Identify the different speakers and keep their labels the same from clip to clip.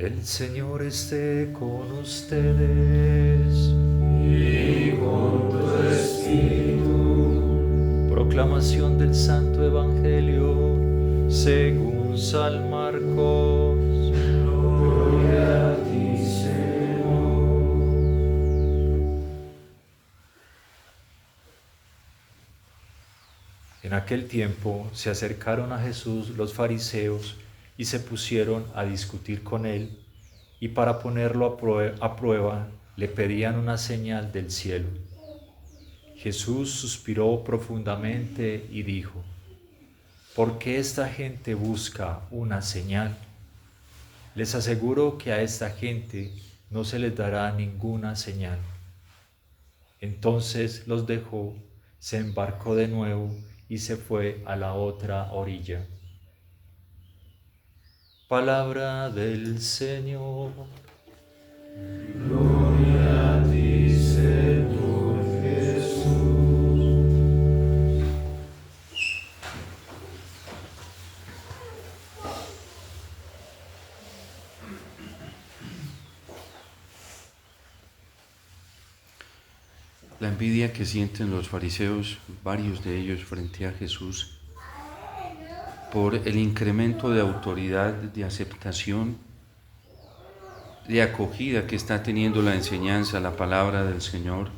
Speaker 1: El Señor esté con ustedes.
Speaker 2: Y con tu espíritu.
Speaker 1: Proclamación del Santo Evangelio según San Marcos.
Speaker 2: Gloria a ti, Señor.
Speaker 1: En aquel tiempo se acercaron a Jesús los fariseos y se pusieron a discutir con él, y para ponerlo a prueba le pedían una señal del cielo. Jesús suspiró profundamente y dijo: ¿Por qué esta gente busca una señal? Les aseguro que a esta gente no se les dará ninguna señal. Entonces los dejó, se embarcó de nuevo y se fue a la otra orilla. Palabra del Señor.
Speaker 2: Gloria a ti, Señor Jesús. La envidia que sienten los fariseos, varios de ellos frente a Jesús, por el incremento de autoridad, de aceptación, de acogida que está teniendo la enseñanza, la palabra del Señor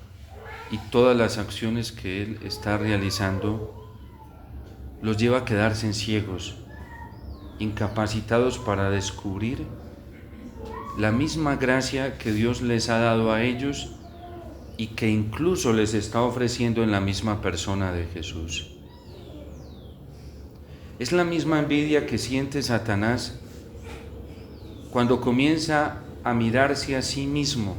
Speaker 2: y todas las acciones que Él está realizando, los lleva a quedarse ciegos, incapacitados para descubrir la misma gracia que Dios les ha dado a ellos y que incluso les está ofreciendo en la misma persona de Jesús. Es la misma envidia que siente Satanás cuando comienza a mirarse a sí mismo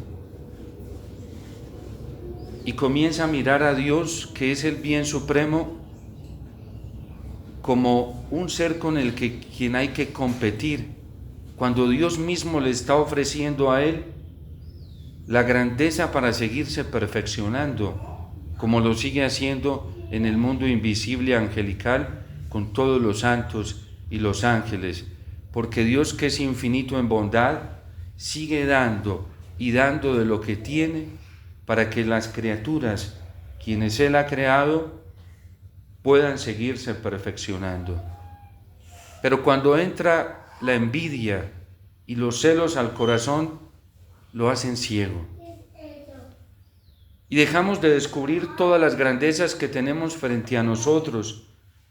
Speaker 2: y comienza a mirar a Dios, que es el bien supremo, como un ser con el que quien hay que competir, cuando Dios mismo le está ofreciendo a él la grandeza para seguirse perfeccionando, como lo sigue haciendo en el mundo invisible angelical con todos los santos y los ángeles, porque Dios, que es infinito en bondad, sigue dando y dando de lo que tiene para que las criaturas, quienes Él ha creado, puedan seguirse perfeccionando. Pero cuando entra la envidia y los celos al corazón, lo hacen ciego. Y dejamos de descubrir todas las grandezas que tenemos frente a nosotros,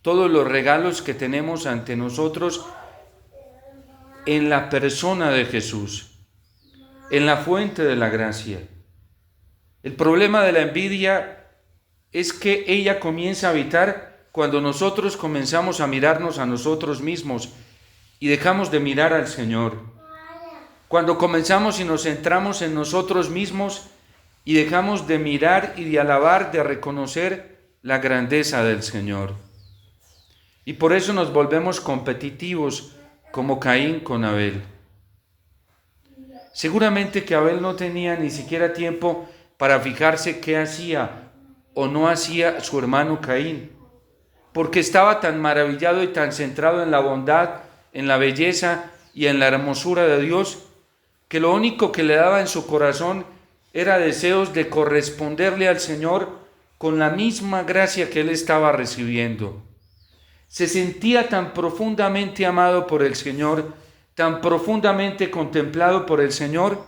Speaker 2: todos los regalos que tenemos ante nosotros en la persona de Jesús, en la fuente de la gracia. El problema de la envidia es que ella comienza a habitar cuando nosotros comenzamos a mirarnos a nosotros mismos y dejamos de mirar al Señor. Cuando comenzamos y nos centramos en nosotros mismos y dejamos de mirar y de alabar, de reconocer la grandeza del Señor. Y por eso nos volvemos competitivos como Caín con Abel. Seguramente que Abel no tenía ni siquiera tiempo para fijarse qué hacía o no hacía su hermano Caín, porque estaba tan maravillado y tan centrado en la bondad, en la belleza y en la hermosura de Dios, que lo único que le daba en su corazón era deseos de corresponderle al Señor con la misma gracia que él estaba recibiendo. Se sentía tan profundamente amado por el Señor, tan profundamente contemplado por el Señor,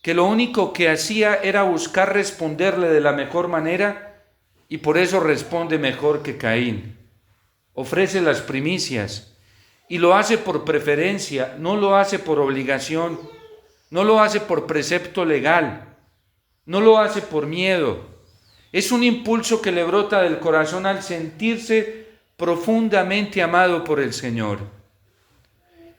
Speaker 2: que lo único que hacía era buscar responderle de la mejor manera, y por eso responde mejor que Caín. Ofrece las primicias y lo hace por preferencia, no lo hace por obligación, no lo hace por precepto legal, no lo hace por miedo. Es un impulso que le brota del corazón al sentirse profundamente amado por el Señor.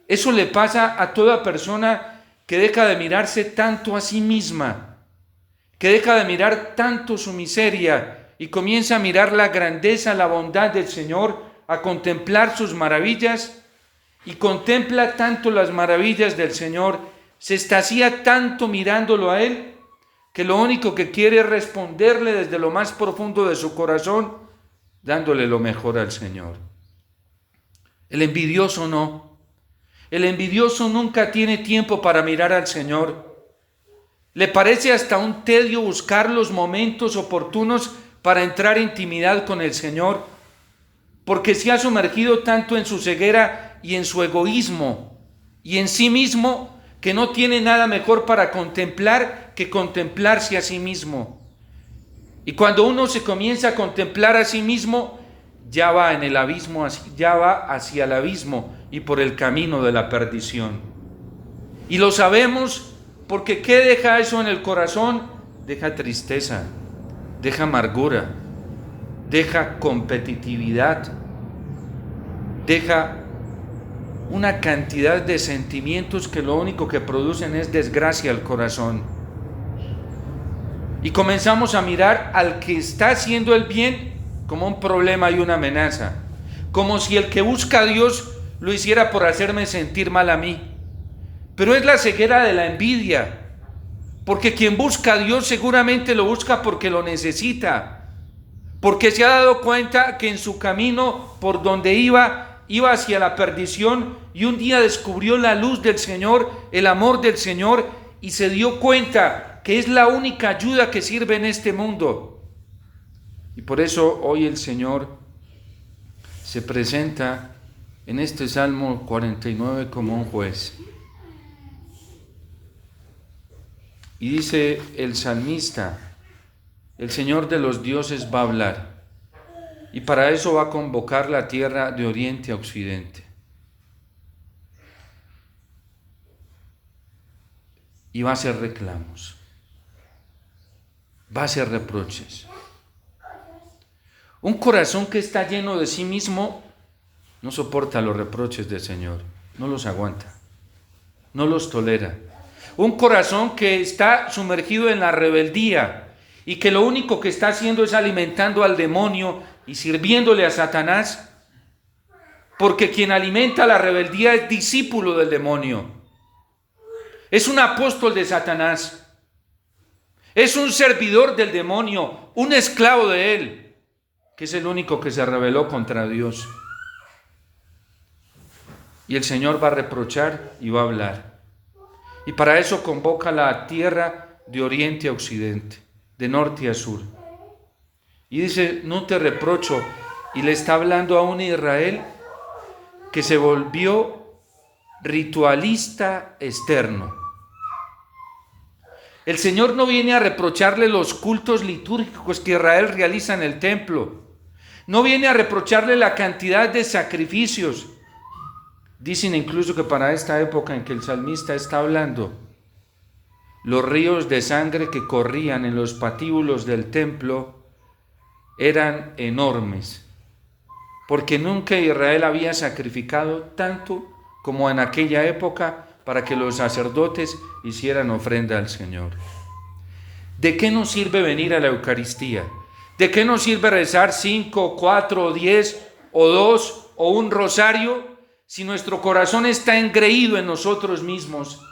Speaker 2: Eso le pasa a toda persona que deja de mirarse tanto a sí misma, que deja de mirar tanto su miseria y comienza a mirar la grandeza, la bondad del Señor, a contemplar sus maravillas, y contempla tanto las maravillas del Señor, se extasia tanto mirándolo a Él, que lo único que quiere es responderle desde lo más profundo de su corazón, dándole lo mejor al Señor. El envidioso no. El envidioso nunca tiene tiempo para mirar al Señor. Le parece hasta un tedio buscar los momentos oportunos para entrar en intimidad con el Señor, porque se ha sumergido tanto en su ceguera y en su egoísmo y en sí mismo, que no tiene nada mejor para contemplar que contemplarse a sí mismo. Y cuando uno se comienza a contemplar a sí mismo, ya va en el abismo, ya va hacia el abismo y por el camino de la perdición. Y lo sabemos porque ¿qué deja eso en el corazón? Deja tristeza, deja amargura, deja competitividad, deja una cantidad de sentimientos que lo único que producen es desgracia al corazón. Y comenzamos a mirar al que está haciendo el bien como un problema y una amenaza, como si el que busca a Dios lo hiciera por hacerme sentir mal a mí. Pero es la ceguera de la envidia, porque quien busca a Dios seguramente lo busca porque lo necesita, porque se ha dado cuenta que en su camino por donde iba hacia la perdición, y un día descubrió la luz del Señor, el amor del Señor, y se dio cuenta que es la única ayuda que sirve en este mundo. Y por eso hoy el Señor se presenta en este Salmo 49 como un juez. Y dice el salmista: el Señor de los dioses va a hablar, y para eso va a convocar la tierra de oriente a occidente. Y va a hacer reclamos, va a hacer reproches. Un corazón que está lleno de sí mismo no soporta los reproches del Señor, no los aguanta, no los tolera. Un corazón que está sumergido en la rebeldía y que lo único que está haciendo es alimentando al demonio y sirviéndole a Satanás, porque quien alimenta la rebeldía es discípulo del demonio, es un apóstol de Satanás, es un servidor del demonio, un esclavo de él, que es el único que se rebeló contra Dios. Y el Señor va a reprochar y va a hablar. Y para eso convoca la tierra de oriente a occidente, de norte a sur. Y dice: no te reprocho. Y le está hablando a un Israel que se volvió ritualista externo. El Señor no viene a reprocharle los cultos litúrgicos que Israel realiza en el templo. No viene a reprocharle la cantidad de sacrificios. Dicen incluso que para esta época en que el salmista está hablando, los ríos de sangre que corrían en los patíbulos del templo eran enormes, porque nunca Israel había sacrificado tanto como en aquella época para que los sacerdotes hicieran ofrenda al Señor. ¿De qué nos sirve venir a la Eucaristía? ¿De qué nos sirve rezar 5, 4, 10 o 2 o un rosario si nuestro corazón está engreído en nosotros mismos?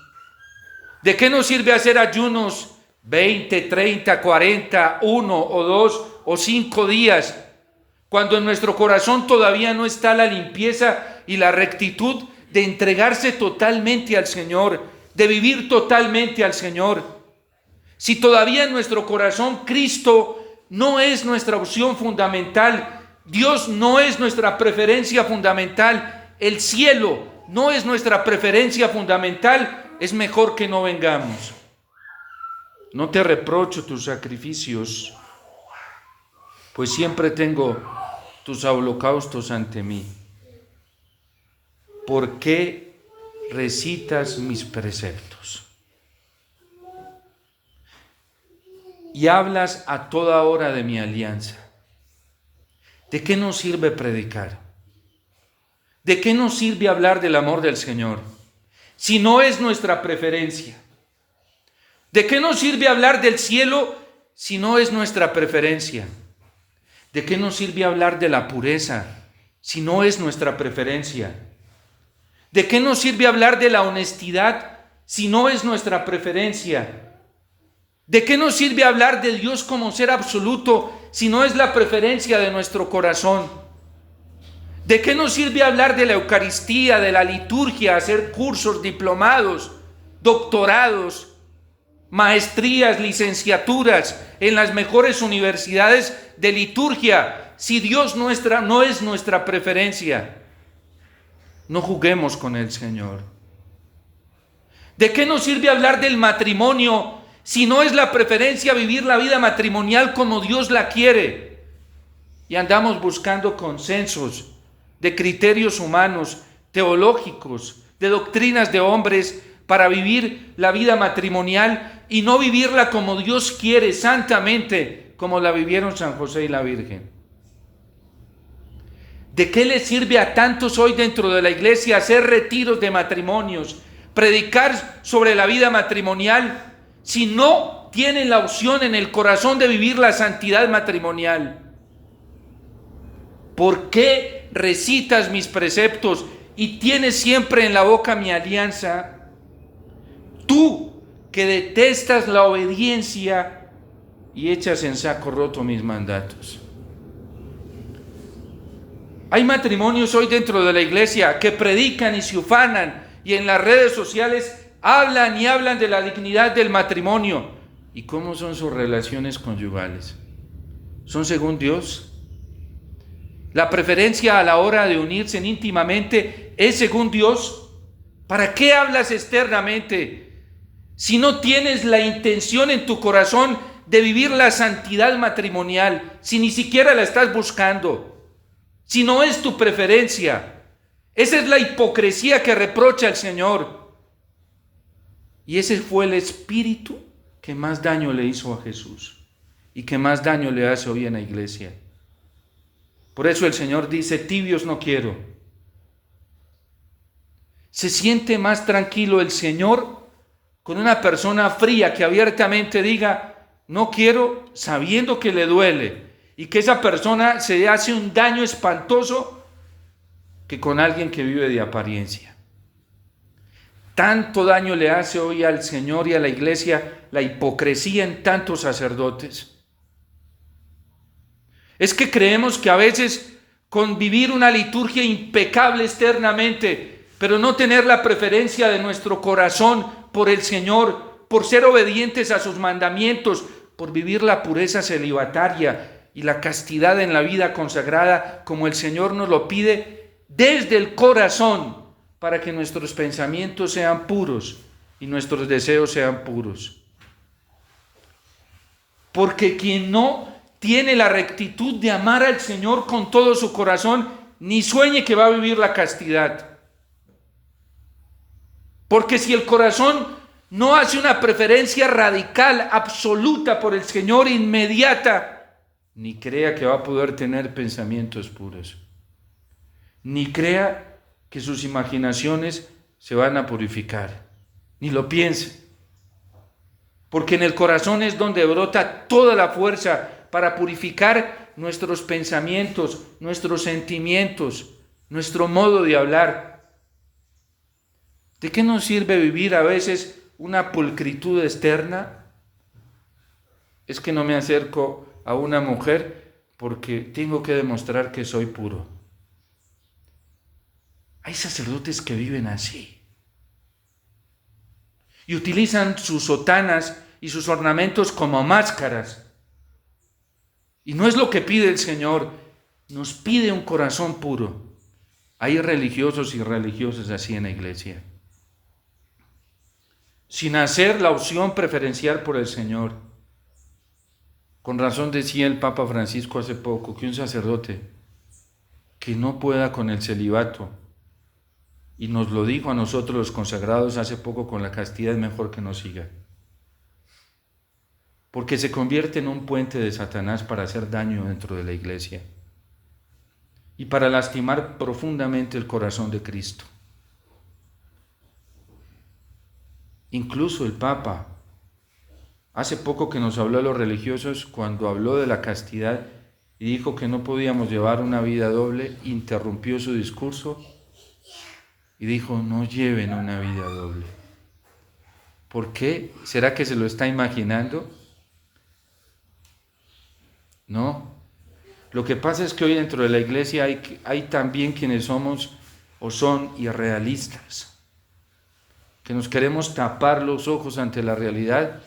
Speaker 2: ¿De qué nos sirve hacer ayunos 20, 30, 40, 1 o 2 o 5 días cuando en nuestro corazón todavía no está la limpieza y la rectitud de entregarse totalmente al Señor, de vivir totalmente al Señor? Si todavía en nuestro corazón Cristo no es nuestra opción fundamental, Dios no es nuestra preferencia fundamental, el cielo no es nuestra preferencia fundamental, es mejor que no vengamos. No te reprocho tus sacrificios, pues siempre tengo tus holocaustos ante mí. ¿Por qué recitas mis preceptos? Y hablas a toda hora de mi alianza. ¿De qué nos sirve predicar? ¿De qué nos sirve hablar del amor del Señor si no es nuestra preferencia? ¿De qué nos sirve hablar del cielo si no es nuestra preferencia? ¿De qué nos sirve hablar de la pureza si no es nuestra preferencia? ¿De qué nos sirve hablar de la honestidad si no es nuestra preferencia? ¿De qué nos sirve hablar de Dios como ser absoluto si no es la preferencia de nuestro corazón? ¿De qué nos sirve hablar de la Eucaristía, de la liturgia, hacer cursos, diplomados, doctorados, maestrías, licenciaturas en las mejores universidades de liturgia, si Dios no es nuestra preferencia? No juguemos con el Señor. ¿De qué nos sirve hablar del matrimonio si no es la preferencia vivir la vida matrimonial como Dios la quiere? Y andamos buscando consensos de criterios humanos, teológicos, de doctrinas de hombres para vivir la vida matrimonial y no vivirla como Dios quiere, santamente, como la vivieron San José y la Virgen. ¿De qué le sirve a tantos hoy dentro de la iglesia hacer retiros de matrimonios, predicar sobre la vida matrimonial, si no tienen la opción en el corazón de vivir la santidad matrimonial? ¿Por qué recitas mis preceptos y tienes siempre en la boca mi alianza? Tú que detestas la obediencia y echas en saco roto mis mandatos. Hay matrimonios hoy dentro de la iglesia que predican y se ufanan y en las redes sociales hablan y hablan de la dignidad del matrimonio. ¿Y cómo son sus relaciones conyugales? ¿Son según Dios? ¿La preferencia a la hora de unirse íntimamente es según Dios? ¿Para qué hablas externamente si no tienes la intención en tu corazón de vivir la santidad matrimonial, si ni siquiera la estás buscando? Si no es tu preferencia, esa es la hipocresía que reprocha el Señor. Y ese fue el espíritu que más daño le hizo a Jesús y que más daño le hace hoy en la iglesia. Por eso el Señor dice, tibios no quiero. Se siente más tranquilo el Señor con una persona fría que abiertamente diga, no quiero, sabiendo que le duele y que esa persona se hace un daño espantoso, que con alguien que vive de apariencia. Tanto daño le hace hoy al Señor y a la iglesia la hipocresía en tantos sacerdotes. Es que creemos que a veces con vivir una liturgia impecable externamente, pero no tener la preferencia de nuestro corazón por el Señor, por ser obedientes a sus mandamientos, por vivir la pureza celibataria y la castidad en la vida consagrada como el Señor nos lo pide desde el corazón, para que nuestros pensamientos sean puros y nuestros deseos sean puros. Porque quien no tiene la rectitud de amar al Señor con todo su corazón, ni sueñe que va a vivir la castidad. Porque si el corazón no hace una preferencia radical, absoluta por el Señor, inmediata, ni crea que va a poder tener pensamientos puros. Ni crea que sus imaginaciones se van a purificar. Ni lo piense. Porque en el corazón es donde brota toda la fuerza para purificar nuestros pensamientos, nuestros sentimientos, nuestro modo de hablar. ¿De qué nos sirve vivir a veces una pulcritud externa? Es que no me acerco a una mujer porque tengo que demostrar que soy puro. Hay sacerdotes que viven así y utilizan sus sotanas y sus ornamentos como máscaras. Y no es lo que pide el Señor, nos pide un corazón puro. Hay religiosos y religiosas así en la iglesia, sin hacer la opción preferencial por el Señor. Con razón decía el Papa Francisco hace poco que un sacerdote que no pueda con el celibato, y nos lo dijo a nosotros los consagrados hace poco con la castidad, es mejor que no siga. Porque se convierte en un puente de Satanás para hacer daño dentro de la iglesia y para lastimar profundamente el corazón de Cristo. Incluso el Papa, hace poco que nos habló a los religiosos, cuando habló de la castidad y dijo que no podíamos llevar una vida doble, interrumpió su discurso y dijo, no lleven una vida doble. ¿Por qué? ¿Será que se lo está imaginando? No, Lo que pasa es que hoy dentro de la iglesia hay también quienes somos o son irrealistas, que nos queremos tapar los ojos ante la realidad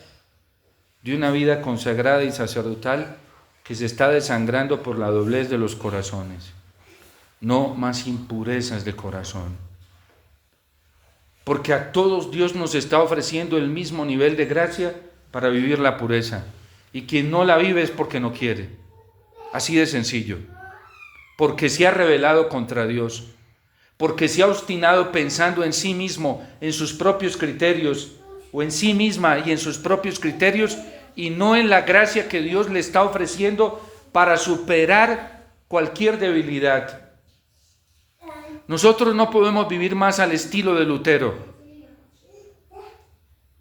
Speaker 2: de una vida consagrada y sacerdotal que se está desangrando por la doblez de los corazones. No más impurezas de corazón. Porque a todos Dios nos está ofreciendo el mismo nivel de gracia para vivir la pureza. Y quien no la vive es porque no quiere. Así de sencillo. Porque se ha rebelado contra Dios. Porque se ha obstinado pensando en sí mismo, en sus propios criterios, o en sí misma y en sus propios criterios, y no en la gracia que Dios le está ofreciendo para superar cualquier debilidad. Nosotros no podemos vivir más al estilo de Lutero,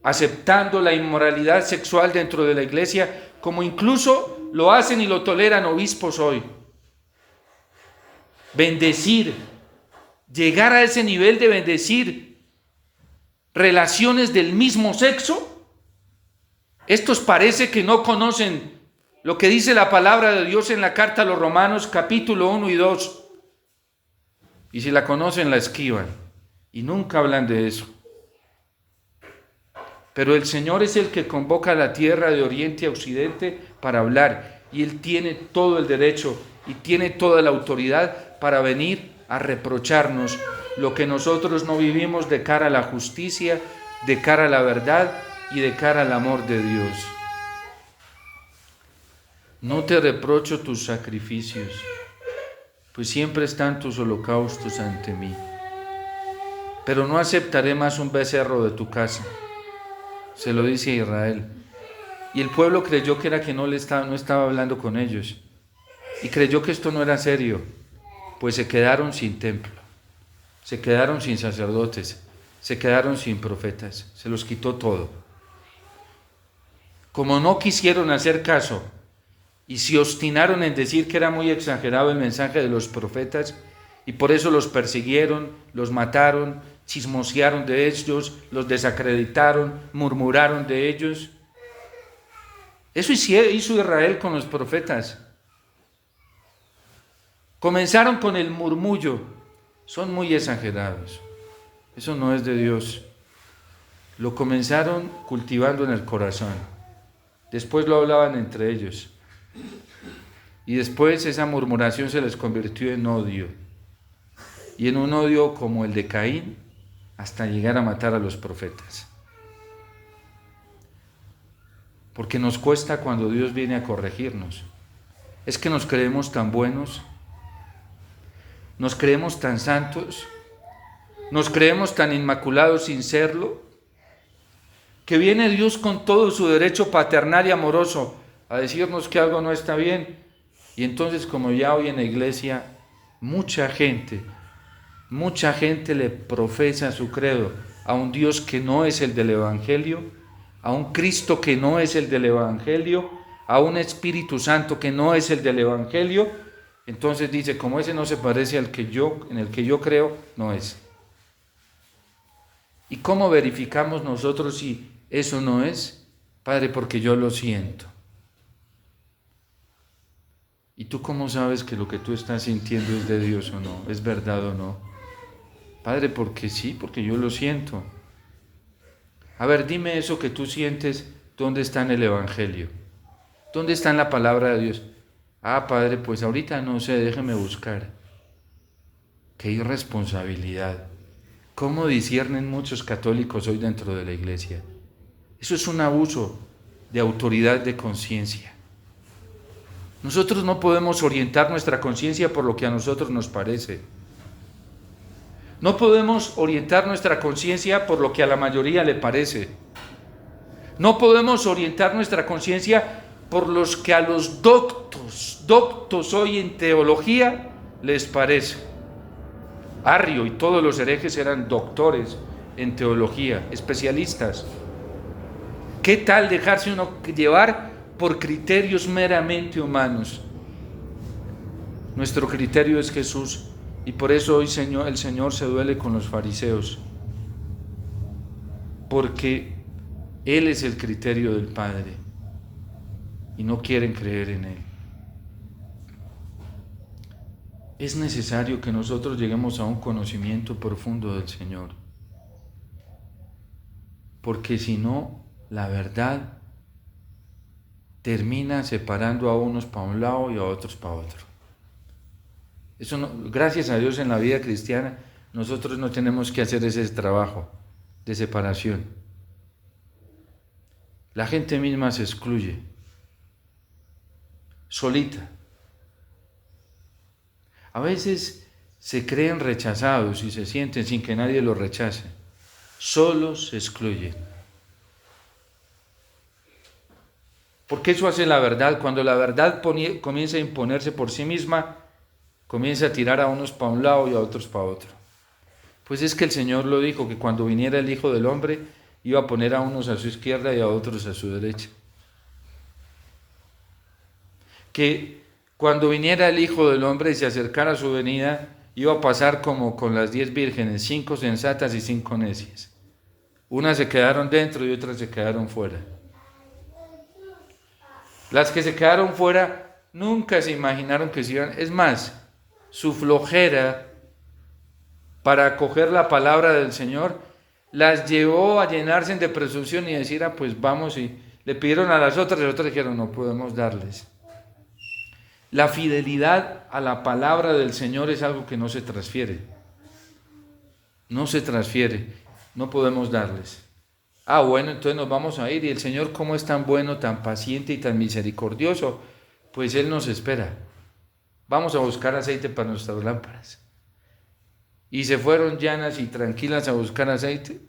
Speaker 2: aceptando la inmoralidad sexual dentro de la iglesia, como incluso lo hacen y lo toleran obispos hoy. Bendecir, llegar a ese nivel de bendecir relaciones del mismo sexo. Estos parece que no conocen lo que dice la palabra de Dios en la carta a los Romanos, capítulo 1 y 2. Y si la conocen, la esquivan. Y nunca hablan de eso. Pero el Señor es el que convoca a la tierra de oriente a occidente para hablar. Y Él tiene todo el derecho y tiene toda la autoridad para venir a reprocharnos lo que nosotros no vivimos de cara a la justicia, de cara a la verdad y de cara al amor de Dios. No te reprocho tus sacrificios, pues siempre están tus holocaustos ante mí. Pero no aceptaré más un becerro de tu casa. Se lo dice a Israel. Y el pueblo creyó que era que no estaba hablando con ellos. Y creyó que esto no era serio, pues se quedaron sin templo, se quedaron sin sacerdotes, se quedaron sin profetas, se los quitó todo. Como no quisieron hacer caso y se obstinaron en decir que era muy exagerado el mensaje de los profetas, y por eso los persiguieron, los mataron, chismosearon de ellos, los desacreditaron, murmuraron de ellos. Eso hizo Israel con los profetas. Comenzaron con el murmullo. Son muy exagerados. Eso no es de Dios. Lo comenzaron cultivando en el corazón. Después lo hablaban entre ellos. Y después esa murmuración se les convirtió en odio. Y en un odio como el de Caín, hasta llegar a matar a los profetas. Porque nos cuesta cuando Dios viene a corregirnos. Es que nos creemos tan buenos, nos creemos tan santos, nos creemos tan inmaculados sin serlo, que viene Dios con todo su derecho paternal y amoroso a decirnos que algo no está bien. Y entonces, como ya hoy en la iglesia, mucha gente le profesa su credo a un Dios que no es el del Evangelio, a un Cristo que no es el del Evangelio, a un Espíritu Santo que no es el del Evangelio. Entonces dice, como ese no se parece en el que yo creo, no es. ¿Y cómo verificamos nosotros si eso no es? Padre, porque yo lo siento. ¿Y tú cómo sabes que lo que tú estás sintiendo es de Dios o no? ¿Es verdad o no? Padre, porque sí, porque yo lo siento. A ver, dime eso que tú sientes, ¿dónde está en el Evangelio? ¿Dónde está en la palabra de Dios? Ah, Padre, pues ahorita no sé, déjeme buscar. Qué irresponsabilidad. ¿Cómo disciernen muchos católicos hoy dentro de la iglesia? Eso es un abuso de autoridad de conciencia. Nosotros no podemos orientar nuestra conciencia por lo que a nosotros nos parece. No podemos orientar nuestra conciencia por lo que a la mayoría le parece. No podemos orientar nuestra conciencia por los que a los doctos hoy en teología les parece. Arrio y todos los herejes eran doctores en teología, especialistas. ¿Qué tal dejarse uno llevar por criterios meramente humanos? Nuestro criterio es Jesús, y por eso hoy el Señor se duele con los fariseos, porque Él es el criterio del Padre y no quieren creer en Él. es necesario que nosotros lleguemos a un conocimiento profundo del Señor. Porque si no, la verdad termina separando a unos para un lado y a otros para otro. Eso no, gracias a Dios en la vida cristiana, nosotros no tenemos que hacer ese trabajo de separación. La gente misma se excluye, solita. A veces se creen rechazados y se sienten sin que nadie los rechace. Solos se excluyen. Porque eso hace la verdad. Cuando la verdad comienza a imponerse por sí misma, comienza a tirar a unos para un lado y a otros para otro. Pues es que el Señor lo dijo, que cuando viniera el Hijo del Hombre, iba a poner a unos a su izquierda y a otros a su derecha. Que cuando viniera el Hijo del Hombre y se acercara a su venida, iba a pasar como con las 10 vírgenes, 5 sensatas y 5 necias. Unas se quedaron dentro y otras se quedaron fuera. Las que se quedaron fuera nunca se imaginaron que se iban. Es más, su flojera para acoger la palabra del Señor las llevó a llenarse de presunción y decir, pues vamos, y le pidieron a las otras dijeron, no podemos darles. La fidelidad a la palabra del Señor es algo que no se transfiere. No se transfiere, no podemos darles. Bueno, entonces nos vamos a ir, y el Señor, como es tan bueno, tan paciente y tan misericordioso, pues Él nos espera. Vamos a buscar aceite para nuestras lámparas. Y se fueron llanas y tranquilas a buscar aceite,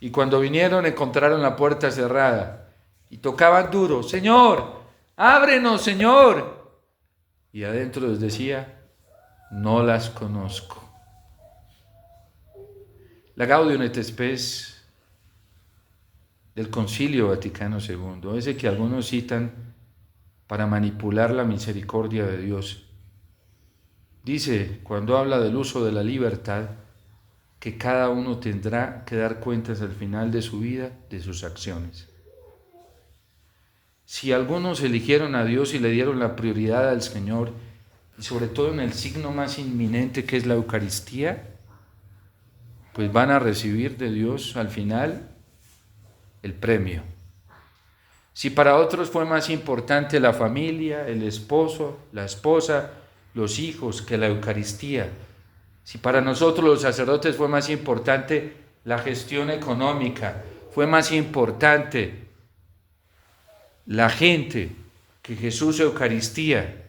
Speaker 2: y cuando vinieron encontraron la puerta cerrada, y tocaban duro, Señor, ábrenos, Señor. Y adentro les decía, no las conozco. La Gaudium et Spes del Concilio Vaticano II, ese que algunos citan para manipular la misericordia de Dios, dice, cuando habla del uso de la libertad, que cada uno tendrá que dar cuentas al final de su vida de sus acciones. Si algunos eligieron a Dios y le dieron la prioridad al Señor, y sobre todo en el signo más inminente que es la Eucaristía, pues van a recibir de Dios al final el premio. Si para otros fue más importante la familia, el esposo, la esposa, los hijos que la Eucaristía, si para nosotros los sacerdotes fue más importante la gestión económica, fue más importante la gente que Jesús Eucaristía,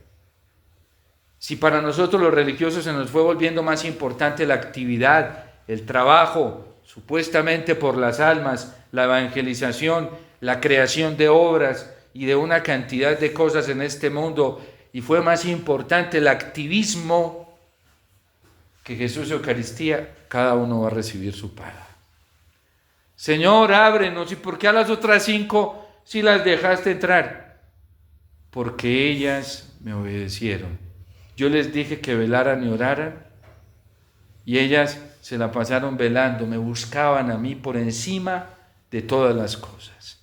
Speaker 2: si para nosotros los religiosos se nos fue volviendo más importante la actividad, el trabajo, supuestamente por las almas, la evangelización, la creación de obras y de una cantidad de cosas en este mundo, y fue más importante el activismo que Jesús Eucaristía, cada uno va a recibir su paga. Señor, ábrenos. ¿Y por qué a las otras 5 sí las dejaste entrar? Porque ellas me obedecieron. Yo les dije que velaran y oraran, y ellas se la pasaron velando, me buscaban a mí por encima de todas las cosas.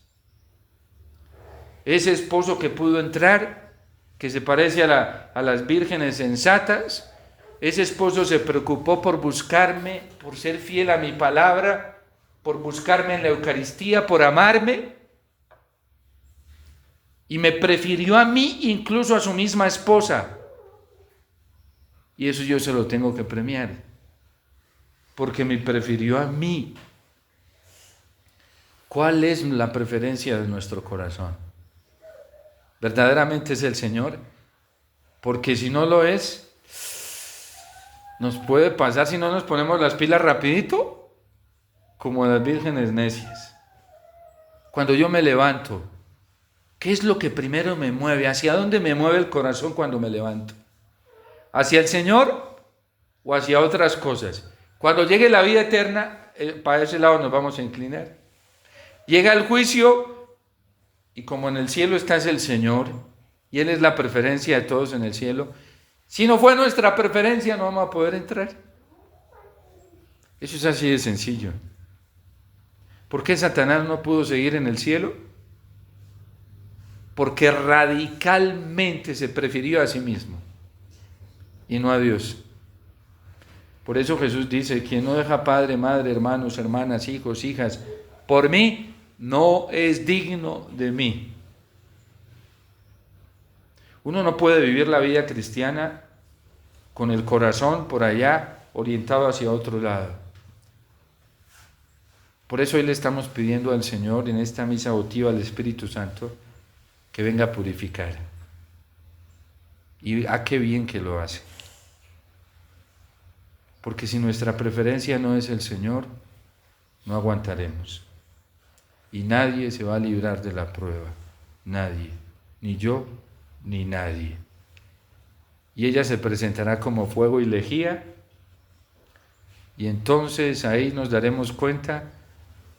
Speaker 2: Ese esposo que pudo entrar, que se parece a las vírgenes sensatas, ese esposo se preocupó por buscarme, por ser fiel a mi palabra, por buscarme en la Eucaristía, por amarme, y me prefirió a mí incluso a su misma esposa. Y eso yo se lo tengo que premiar, porque me prefirió a mí. ¿Cuál es la preferencia de nuestro corazón? ¿Verdaderamente es el Señor? Porque si no lo es, nos puede pasar, si no nos ponemos las pilas rapidito, como las vírgenes necias. Cuando yo me levanto, ¿qué es lo que primero me mueve? ¿Hacia dónde me mueve el corazón cuando me levanto? ¿Hacia el Señor o hacia otras cosas? Cuando llegue la vida eterna, para ese lado nos vamos a inclinar. Llega el juicio, y como en el cielo está el Señor, y Él es la preferencia de todos en el cielo, si no fue nuestra preferencia, no vamos a poder entrar. Eso es así de sencillo. ¿Por qué Satanás no pudo seguir en el cielo? Porque radicalmente se prefirió a sí mismo. y no a Dios. Por eso Jesús dice, quien no deja padre, madre, hermanos, hermanas, hijos, hijas, por mí, no es digno de mí. Uno no puede vivir la vida cristiana con el corazón por allá, orientado hacia otro lado. Por eso hoy le estamos pidiendo al Señor en esta misa votiva al Espíritu Santo que venga a purificar. Y qué bien que lo hace. Porque si nuestra preferencia no es el Señor, no aguantaremos. Y nadie se va a librar de la prueba. Nadie. Ni yo, ni nadie. Y ella se presentará como fuego y lejía. Y entonces ahí nos daremos cuenta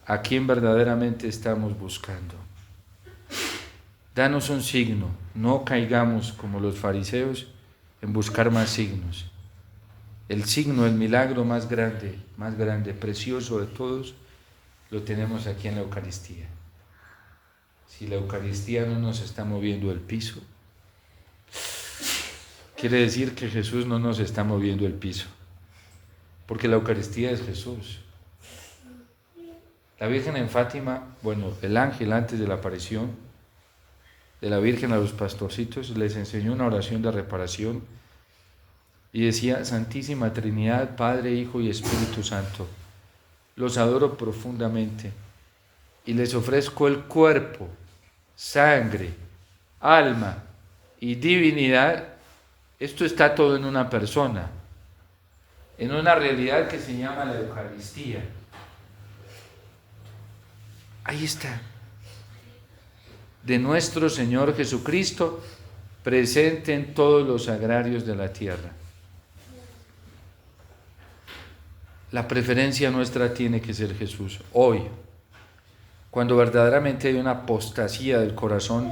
Speaker 2: a quién verdaderamente estamos buscando. Danos un signo, no caigamos como los fariseos en buscar más signos. El signo, el milagro más grande, precioso de todos, lo tenemos aquí en la Eucaristía. Si la Eucaristía no nos está moviendo el piso, quiere decir que Jesús no nos está moviendo el piso, porque la Eucaristía es Jesús. La Virgen en Fátima, el ángel antes de la aparición de la Virgen a los pastorcitos les enseñó una oración de reparación y decía: Santísima Trinidad, Padre, Hijo y Espíritu Santo, los adoro profundamente y les ofrezco el cuerpo, sangre, alma y divinidad. Esto está todo en una persona, en una realidad que se llama la Eucaristía. Ahí está, de nuestro Señor Jesucristo, presente en todos los agrarios de la tierra. La preferencia nuestra tiene que ser Jesús. Hoy, cuando verdaderamente hay una apostasía del corazón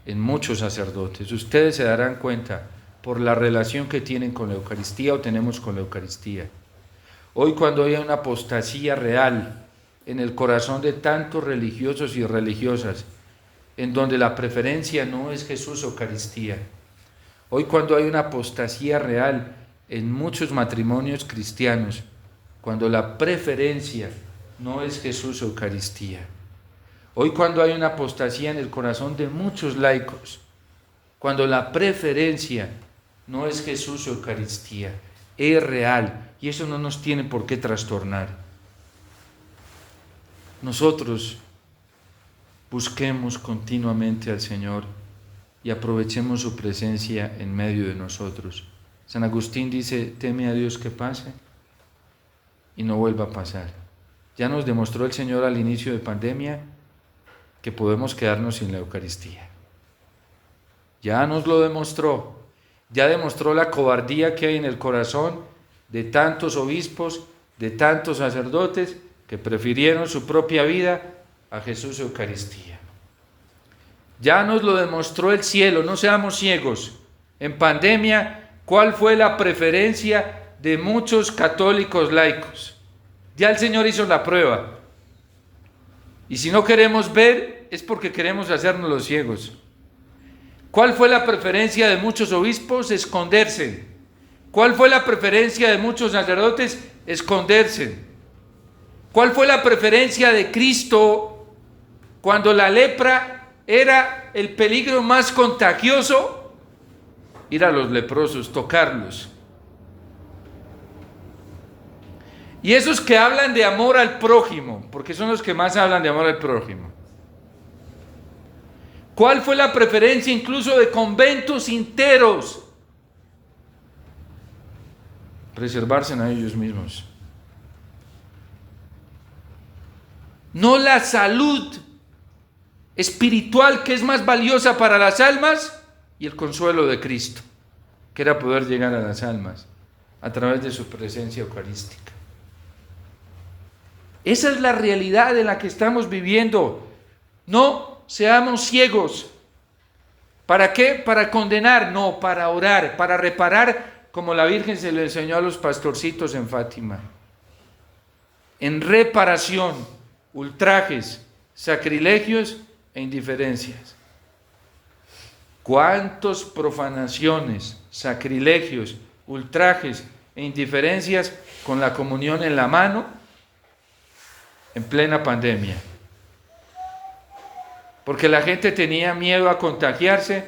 Speaker 2: en muchos sacerdotes, ustedes se darán cuenta por la relación que tienen con la Eucaristía o tenemos con la Eucaristía. Hoy, cuando hay una apostasía real en el corazón de tantos religiosos y religiosas, en donde la preferencia no es Jesús o Eucaristía. Hoy, cuando hay una apostasía real en muchos matrimonios cristianos, cuando la preferencia no es Jesús o Eucaristía. Hoy, cuando hay una apostasía en el corazón de muchos laicos, cuando la preferencia no es Jesús o Eucaristía, es real, y eso no nos tiene por qué trastornar. Nosotros busquemos continuamente al Señor y aprovechemos su presencia en medio de nosotros. San Agustín dice: teme a Dios que pase y no vuelva a pasar. Ya nos demostró el Señor al inicio de pandemia que podemos quedarnos sin la Eucaristía. Ya nos lo demostró. Ya demostró la cobardía que hay en el corazón de tantos obispos, de tantos sacerdotes que prefirieron su propia vida a Jesús y Eucaristía. Ya nos lo demostró el cielo, no seamos ciegos. En pandemia, ¿cuál fue la preferencia de muchos católicos laicos? Ya el Señor hizo la prueba. Y si no queremos ver, es porque queremos hacernos los ciegos. ¿Cuál fue la preferencia de muchos obispos? Esconderse. ¿Cuál fue la preferencia de muchos sacerdotes? Esconderse. ¿Cuál fue la preferencia de Cristo cuando la lepra era el peligro más contagioso? Ir a los leprosos, tocarlos. Y esos que hablan de amor al prójimo, porque son los que más hablan de amor al prójimo. ¿Cuál fue la preferencia incluso de conventos enteros? Preservarse a ellos mismos. No la salud espiritual, que es más valiosa para las almas, y el consuelo de Cristo, que era poder llegar a las almas a través de su presencia eucarística. Esa es la realidad en la que estamos viviendo. No seamos ciegos. ¿Para qué? Para condenar, no, para orar, para reparar, como la Virgen se lo enseñó a los pastorcitos en Fátima. En reparación, ultrajes, sacrilegios e indiferencias. ¿Cuántas profanaciones, sacrilegios ultrajes e indiferencias con la comunión en la mano en plena pandemia. Porque la gente tenía miedo a contagiarse.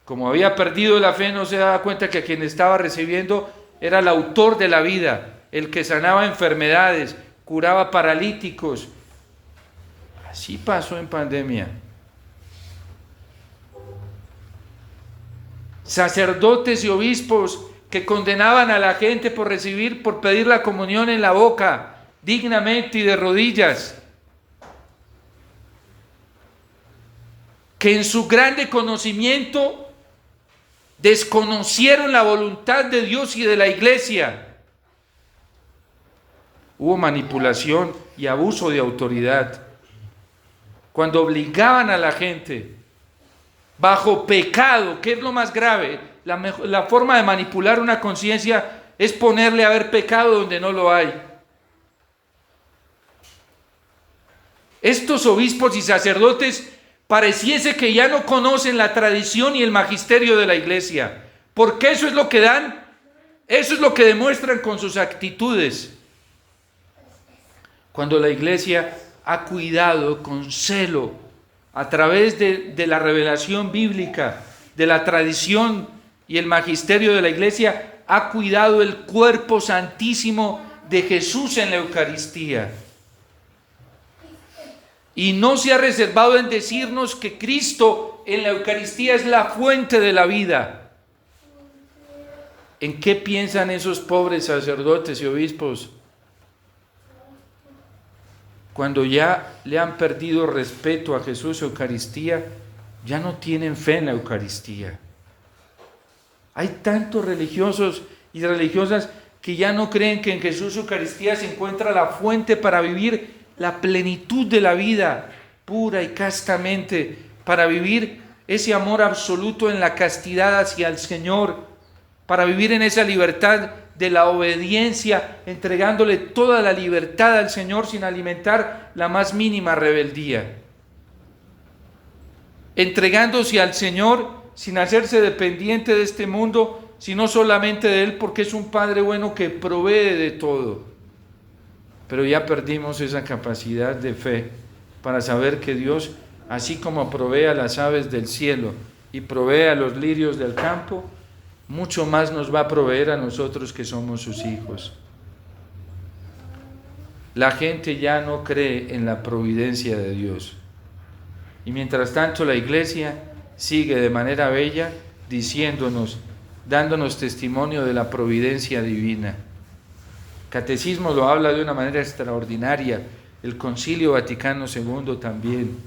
Speaker 2: Como había perdido la fe, no se daba cuenta que quien estaba recibiendo era el autor de la vida, el que sanaba enfermedades, curaba paralíticos. Así pasó en pandemia. Sacerdotes y obispos que condenaban a la gente por pedir la comunión en la boca, dignamente y de rodillas. Que en su grande conocimiento desconocieron la voluntad de Dios y de la iglesia. Hubo manipulación y abuso de autoridad. Cuando obligaban a la gente bajo pecado, ¿qué es lo más grave? La forma de manipular una conciencia es ponerle a ver pecado donde no lo hay. Estos obispos y sacerdotes pareciese que ya no conocen la tradición y el magisterio de la iglesia, porque eso es lo que dan, eso es lo que demuestran con sus actitudes. Cuando la iglesia ha cuidado con celo, a través de la revelación bíblica, de la tradición y el magisterio de la iglesia, ha cuidado el cuerpo santísimo de Jesús en la Eucaristía. Y no se ha reservado en decirnos que Cristo en la Eucaristía es la fuente de la vida. ¿En qué piensan esos pobres sacerdotes y obispos? Cuando ya le han perdido respeto a Jesús Eucaristía, ya no tienen fe en la Eucaristía. Hay tantos religiosos y religiosas que ya no creen que en Jesús Eucaristía se encuentra la fuente para vivir la plenitud de la vida, pura y castamente, para vivir ese amor absoluto en la castidad hacia el Señor, para vivir en esa libertad de la obediencia, entregándole toda la libertad al Señor sin alimentar la más mínima rebeldía. Entregándose al Señor sin hacerse dependiente de este mundo, sino solamente de Él, porque es un Padre bueno que provee de todo. Pero ya perdimos esa capacidad de fe para saber que Dios, así como provee a las aves del cielo y provee a los lirios del campo, mucho más nos va a proveer a nosotros que somos sus hijos. La gente ya no cree en la providencia de Dios. Y mientras tanto la iglesia sigue de manera bella diciéndonos, dándonos testimonio de la providencia divina. Catecismo lo habla de una manera extraordinaria, el Concilio Vaticano II también.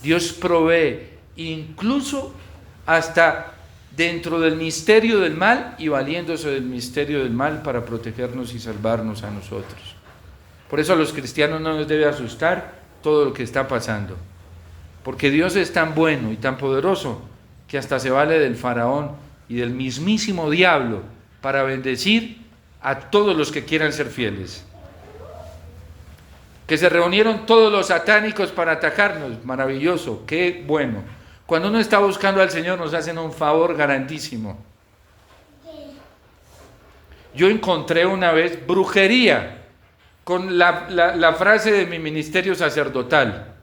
Speaker 2: Dios provee incluso hasta dentro del misterio del mal y valiéndose del misterio del mal para protegernos y salvarnos a nosotros. Por eso a los cristianos no nos debe asustar todo lo que está pasando, porque Dios es tan bueno y tan poderoso que hasta se vale del faraón y del mismísimo diablo para bendecir a todos los que quieran ser fieles. Que se reunieron todos los satánicos para atacarnos, maravilloso, qué bueno. Cuando uno está buscando al Señor nos hacen un favor grandísimo. Yo encontré una vez brujería con la frase de mi ministerio sacerdotal.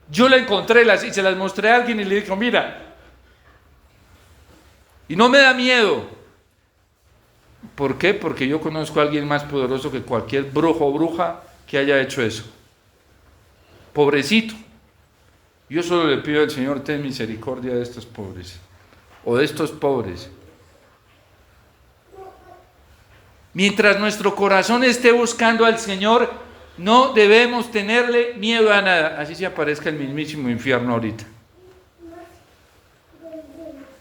Speaker 2: Yo la encontré y se las mostré a alguien y le dije, mira, y no me da miedo. ¿Por qué? Porque yo conozco a alguien más poderoso que cualquier brujo o bruja que haya hecho eso. Pobrecito. Yo solo le pido al Señor, ten misericordia de estos pobres, o de estos pobres. Mientras nuestro corazón esté buscando al Señor, no debemos tenerle miedo a nada, así se aparezca el mismísimo infierno ahorita.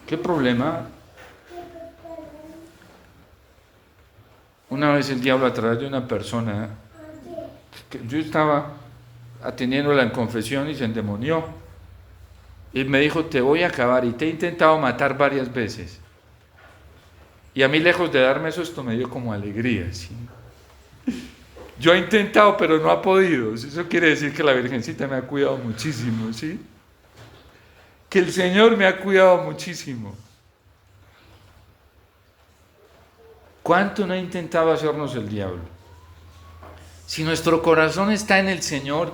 Speaker 2: ¿Qué problema? Una vez el diablo a través de una persona, que yo estaba atendiéndola en confesión y se endemonió. Y me dijo, te voy a acabar y te he intentado matar varias veces. Y a mí, lejos de darme eso, esto me dio como alegría, ¿sí? Yo he intentado, pero no ha podido. Eso quiere decir que la Virgencita me ha cuidado muchísimo, ¿sí? Que el Señor me ha cuidado muchísimo. ¿Cuánto no ha intentado hacernos el diablo? Si nuestro corazón está en el Señor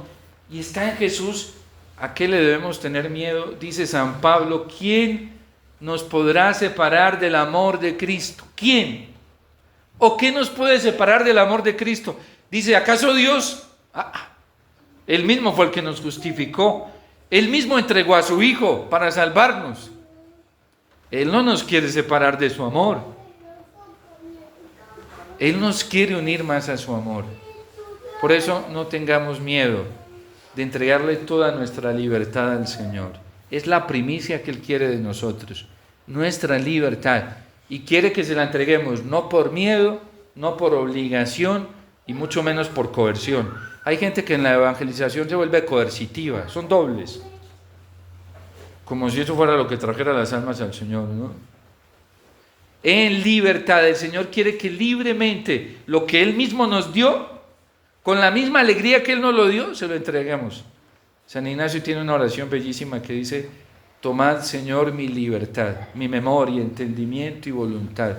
Speaker 2: y está en Jesús, ¿a qué le debemos tener miedo? Dice San Pablo, ¿quién nos podrá separar del amor de Cristo? ¿Quién? ¿O qué nos puede separar del amor de Cristo? Dice, ¿acaso Dios? Él mismo fue el que nos justificó. Él mismo entregó a su Hijo para salvarnos. Él no nos quiere separar de su amor. Él nos quiere unir más a su amor. Por eso no tengamos miedo de entregarle toda nuestra libertad al Señor. Es la primicia que Él quiere de nosotros, nuestra libertad. Y quiere que se la entreguemos no por miedo, no por obligación y mucho menos por coerción. Hay gente que en la evangelización se vuelve coercitiva, son dobles. Como si eso fuera lo que trajera las almas al Señor, ¿no? En libertad, el Señor quiere que libremente lo que Él mismo nos dio, con la misma alegría que Él nos lo dio, se lo entreguemos. San Ignacio tiene una oración bellísima que dice: tomad, Señor, mi libertad, mi memoria, entendimiento y voluntad.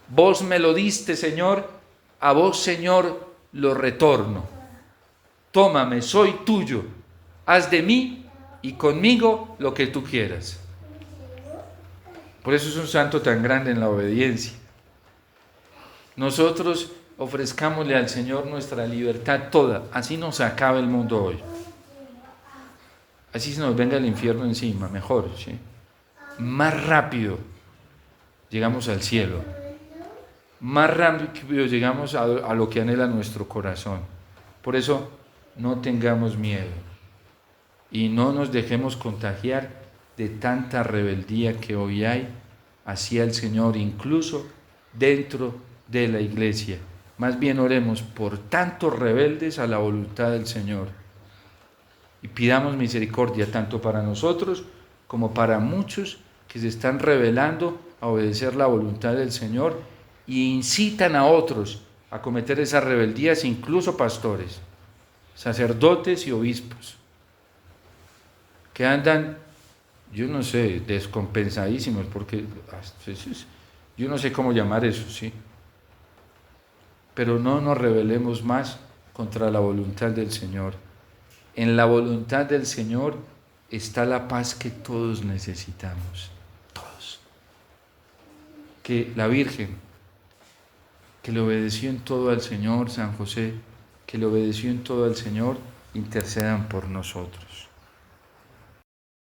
Speaker 2: Vos me lo diste, Señor, a vos, Señor, lo retorno. Tómame, soy tuyo, haz de mí y conmigo lo que tú quieras. Por eso es un santo tan grande en la obediencia. Nosotros ofrezcámosle al Señor nuestra libertad toda, así nos acabe el mundo hoy. Así se nos venga el infierno encima, mejor, ¿sí? Más rápido llegamos al cielo, más rápido llegamos a lo que anhela nuestro corazón. Por eso no tengamos miedo y no nos dejemos contagiar de tanta rebeldía que hoy hay hacia el Señor, incluso dentro de la iglesia. Más bien oremos por tantos rebeldes a la voluntad del Señor y pidamos misericordia tanto para nosotros como para muchos que se están rebelando a obedecer la voluntad del Señor e incitan a otros a cometer esas rebeldías, incluso pastores, sacerdotes y obispos, que andan, yo no sé, descompensadísimos, porque yo no sé cómo llamar eso, ¿sí? Pero no nos rebelemos más contra la voluntad del Señor. En la voluntad del Señor está la paz que todos necesitamos, todos. Que la Virgen, que le obedeció en todo al Señor, San José, que le obedeció en todo al Señor, intercedan por nosotros.